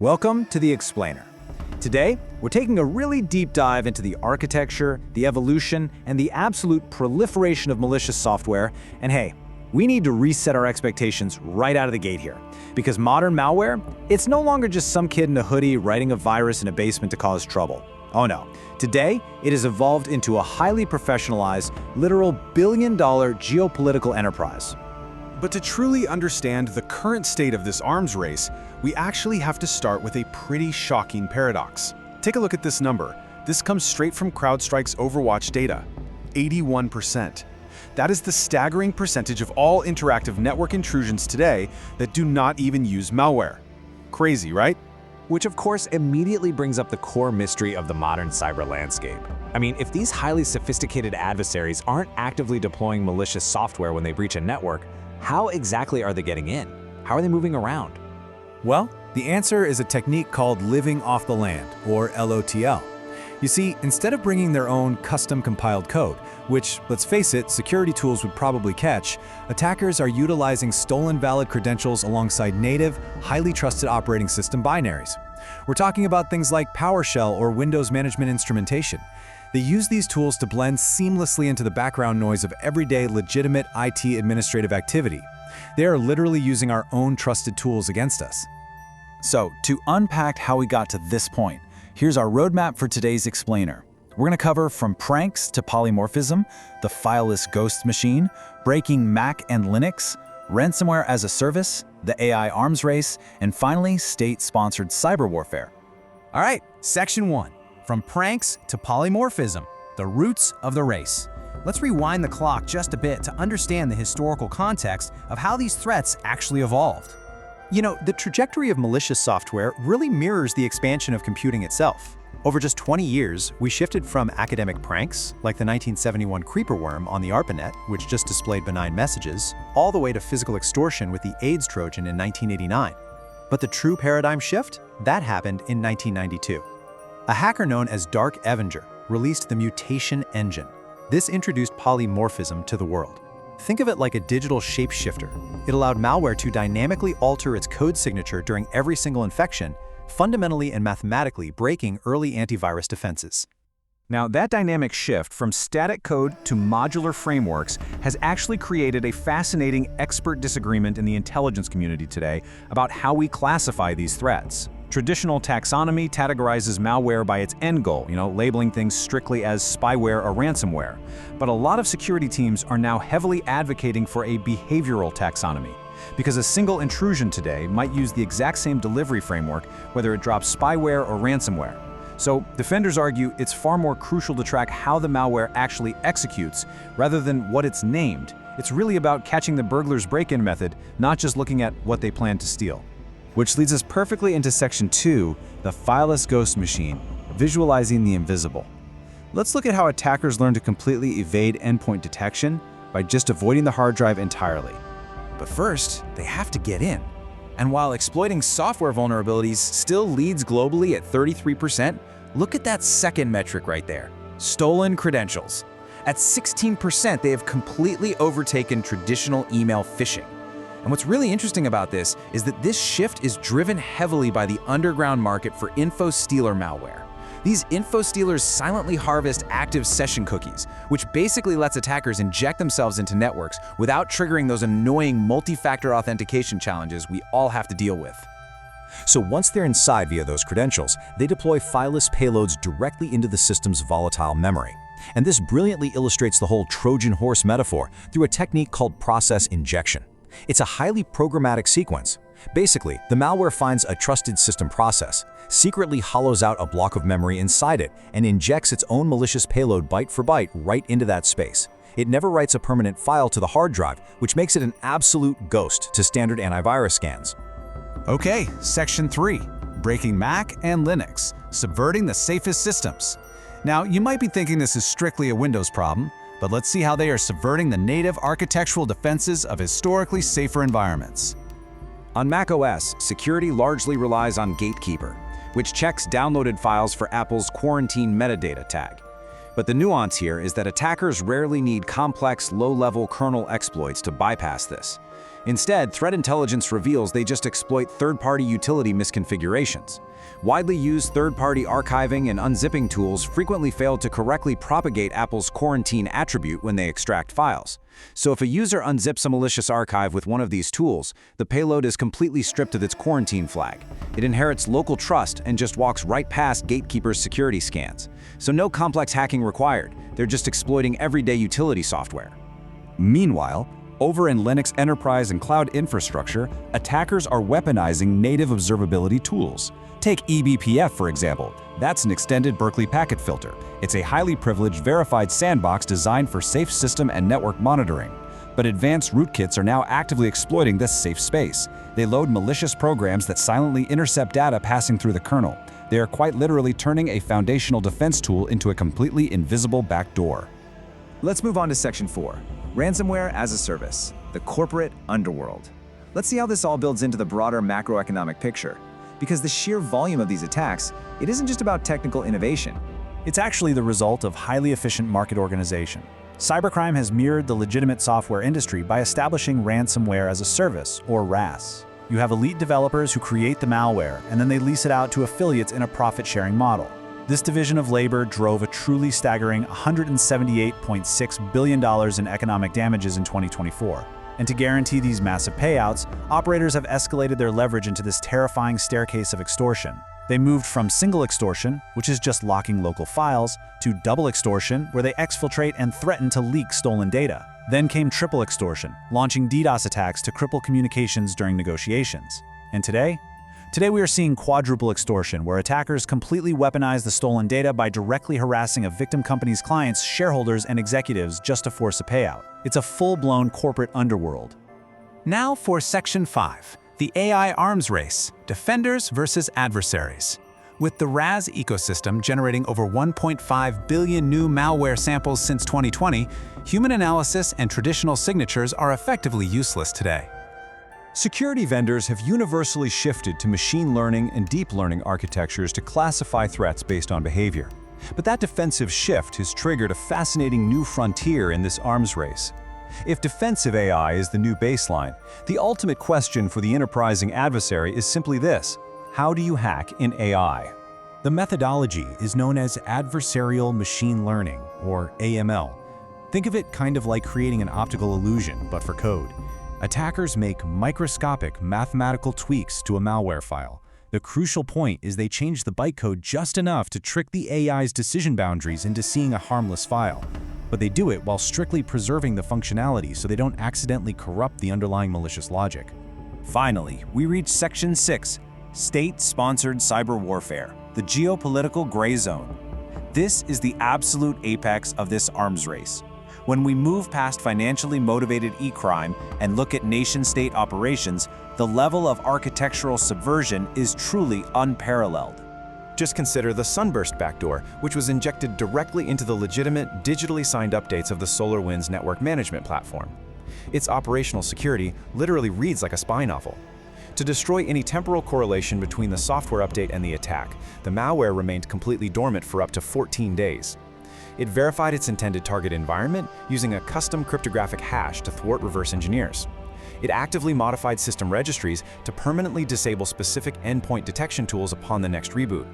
Welcome to The Explainer. Today, we're taking a really deep dive into the architecture, the evolution, and the absolute proliferation of malicious software. And hey, we need to reset our expectations right out of the gate here. Because modern malware, it's no longer just some kid in a hoodie writing a virus in a basement to cause trouble. Oh no. Today, it has evolved into a highly professionalized, literal billion-dollar geopolitical enterprise. But to truly understand the current state of this arms race, we actually have to start with a pretty shocking paradox. Take a look at this number. This comes straight from CrowdStrike's Overwatch data, 81%. That is the staggering percentage of all interactive network intrusions today that do not even use malware. Crazy, right? Which of course immediately brings up the core mystery of the modern cyber landscape. I mean, if these highly sophisticated adversaries aren't actively deploying malicious software when they breach a network, how exactly are they getting in? How are they moving around? Well, the answer is a technique called living off the land, or LOTL. You see, instead of bringing their own custom-compiled code, which, let's face it, security tools would probably catch, attackers are utilizing stolen valid credentials alongside native, highly trusted operating system binaries. We're talking about things like PowerShell or Windows management instrumentation. They use these tools to blend seamlessly into the background noise of everyday legitimate IT administrative activity. They are literally using our own trusted tools against us. So, to unpack how we got to this point, here's our roadmap for today's explainer. We're going to cover from pranks to polymorphism, the fileless ghost machine, breaking Mac and Linux, Ransomware-as-a-Service, the AI arms race, and finally, state-sponsored cyber warfare. All right, Section 1. From pranks to polymorphism, the roots of the race. Let's rewind the clock just a bit to understand the historical context of how these threats actually evolved. You know, the trajectory of malicious software really mirrors the expansion of computing itself. Over just 20 years, we shifted from academic pranks, like the 1971 creeper worm on the ARPANET, which just displayed benign messages, all the way to physical extortion with the AIDS Trojan in 1989. But the true paradigm shift? That happened in 1992. A hacker known as Dark Avenger released the mutation engine. This introduced polymorphism to the world. Think of it like a digital shapeshifter. It allowed malware to dynamically alter its code signature during every single infection, fundamentally and mathematically breaking early antivirus defenses. Now, that dynamic shift from static code to modular frameworks has actually created a fascinating expert disagreement in the intelligence community today about how we classify these threats. Traditional taxonomy categorizes malware by its end goal, labeling things strictly as spyware or ransomware. But a lot of security teams are now heavily advocating for a behavioral taxonomy, because a single intrusion today might use the exact same delivery framework, whether it drops spyware or ransomware. So defenders argue it's far more crucial to track how the malware actually executes rather than what it's named. It's really about catching the burglar's break-in method, not just looking at what they plan to steal. Which leads us perfectly into Section 2, the fileless ghost machine, visualizing the invisible. Let's look at how attackers learn to completely evade endpoint detection by just avoiding the hard drive entirely. But first, they have to get in. And while exploiting software vulnerabilities still leads globally at 33%, look at that second metric right there, stolen credentials. At 16%, they have completely overtaken traditional email phishing. And what's really interesting about this is that this shift is driven heavily by the underground market for info stealer malware. These info stealers silently harvest active session cookies, which basically lets attackers inject themselves into networks without triggering those annoying multi-factor authentication challenges we all have to deal with. So once they're inside via those credentials, they deploy fileless payloads directly into the system's volatile memory. And this brilliantly illustrates the whole Trojan horse metaphor through a technique called process injection. It's a highly programmatic sequence. Basically, the malware finds a trusted system process, secretly hollows out a block of memory inside it, and injects its own malicious payload byte for byte right into that space. It never writes a permanent file to the hard drive, which makes it an absolute ghost to standard antivirus scans. Okay, Section 3, breaking Mac and Linux, subverting the safest systems. Now, you might be thinking this is strictly a Windows problem, but let's see how they are subverting the native architectural defenses of historically safer environments. On macOS, security largely relies on Gatekeeper, which checks downloaded files for Apple's quarantine metadata tag. But the nuance here is that attackers rarely need complex, low-level kernel exploits to bypass this. Instead, threat intelligence reveals they just exploit third-party utility misconfigurations. Widely used third-party archiving and unzipping tools frequently fail to correctly propagate Apple's quarantine attribute when they extract files. So if a user unzips a malicious archive with one of these tools, the payload is completely stripped of its quarantine flag. It inherits local trust and just walks right past gatekeepers' security scans. So no complex hacking required. They're just exploiting everyday utility software. Meanwhile, over in Linux enterprise and cloud infrastructure, attackers are weaponizing native observability tools. Take eBPF, for example. That's an extended Berkeley packet filter. It's a highly privileged, verified sandbox designed for safe system and network monitoring. But advanced rootkits are now actively exploiting this safe space. They load malicious programs that silently intercept data passing through the kernel. They are quite literally turning a foundational defense tool into a completely invisible backdoor. Let's move on to Section 4, Ransomware-as-a-Service, the corporate underworld. Let's see how this all builds into the broader macroeconomic picture. Because the sheer volume of these attacks, it isn't just about technical innovation. It's actually the result of highly efficient market organization. Cybercrime has mirrored the legitimate software industry by establishing Ransomware-as-a-Service, or RAS. You have elite developers who create the malware, and then they lease it out to affiliates in a profit-sharing model. This division of labor drove a truly staggering $178.6 billion in economic damages in 2024. And to guarantee these massive payouts, operators have escalated their leverage into this terrifying staircase of extortion. They moved from single extortion, which is just locking local files, to double extortion, where they exfiltrate and threaten to leak stolen data. Then came triple extortion, launching DDoS attacks to cripple communications during negotiations. And today we are seeing quadruple extortion, where attackers completely weaponize the stolen data by directly harassing a victim company's clients, shareholders, and executives just to force a payout. It's a full-blown corporate underworld. Now for Section 5, the AI arms race, defenders versus adversaries. With the RAS ecosystem generating over 1.5 billion new malware samples since 2020, human analysis and traditional signatures are effectively useless today. Security vendors have universally shifted to machine learning and deep learning architectures to classify threats based on behavior. But that defensive shift has triggered a fascinating new frontier in this arms race. If defensive AI is the new baseline, the ultimate question for the enterprising adversary is simply this: how do you hack in AI? The methodology is known as adversarial machine learning, or AML. Think of it kind of like creating an optical illusion, but for code. Attackers make microscopic mathematical tweaks to a malware file. The crucial point is they change the bytecode just enough to trick the AI's decision boundaries into seeing a harmless file. But they do it while strictly preserving the functionality so they don't accidentally corrupt the underlying malicious logic. Finally, we reach Section 6, State-Sponsored Cyber Warfare, the geopolitical gray zone. This is the absolute apex of this arms race. When we move past financially motivated e-crime and look at nation-state operations, the level of architectural subversion is truly unparalleled. Just consider the Sunburst backdoor, which was injected directly into the legitimate, digitally signed updates of the SolarWinds network management platform. Its operational security literally reads like a spy novel. To destroy any temporal correlation between the software update and the attack, the malware remained completely dormant for up to 14 days. It verified its intended target environment using a custom cryptographic hash to thwart reverse engineers. It actively modified system registries to permanently disable specific endpoint detection tools upon the next reboot.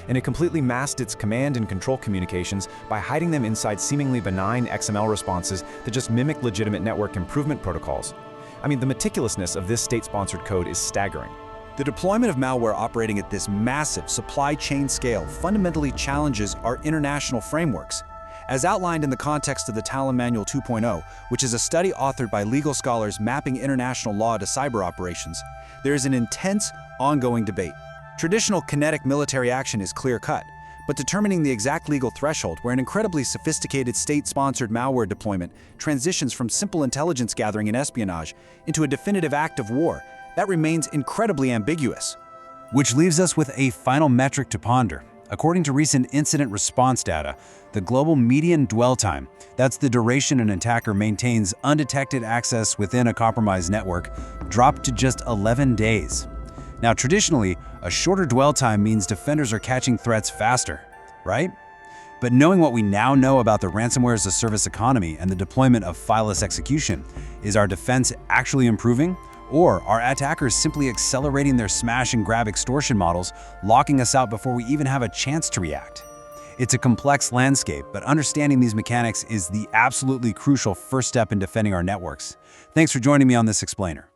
And it completely masked its command and control communications by hiding them inside seemingly benign XML responses that just mimic legitimate network improvement protocols. I mean, the meticulousness of this state-sponsored code is staggering. The deployment of malware operating at this massive supply chain scale fundamentally challenges our international frameworks. As outlined in the context of the Talon Manual 2.0, which is a study authored by legal scholars mapping international law to cyber operations, there is an intense, ongoing debate. Traditional kinetic military action is clear-cut, but determining the exact legal threshold where an incredibly sophisticated state-sponsored malware deployment transitions from simple intelligence gathering and espionage into a definitive act of war, that remains incredibly ambiguous. Which leaves us with a final metric to ponder. According to recent incident response data, the global median dwell time, that's the duration an attacker maintains undetected access within a compromised network, dropped to just 11 days. Now, traditionally, a shorter dwell time means defenders are catching threats faster, right? But knowing what we now know about the ransomware-as-a-service economy and the deployment of fileless execution, is our defense actually improving? Or are attackers simply accelerating their smash and grab extortion models, locking us out before we even have a chance to react? It's a complex landscape, but understanding these mechanics is the absolutely crucial first step in defending our networks. Thanks for joining me on this explainer.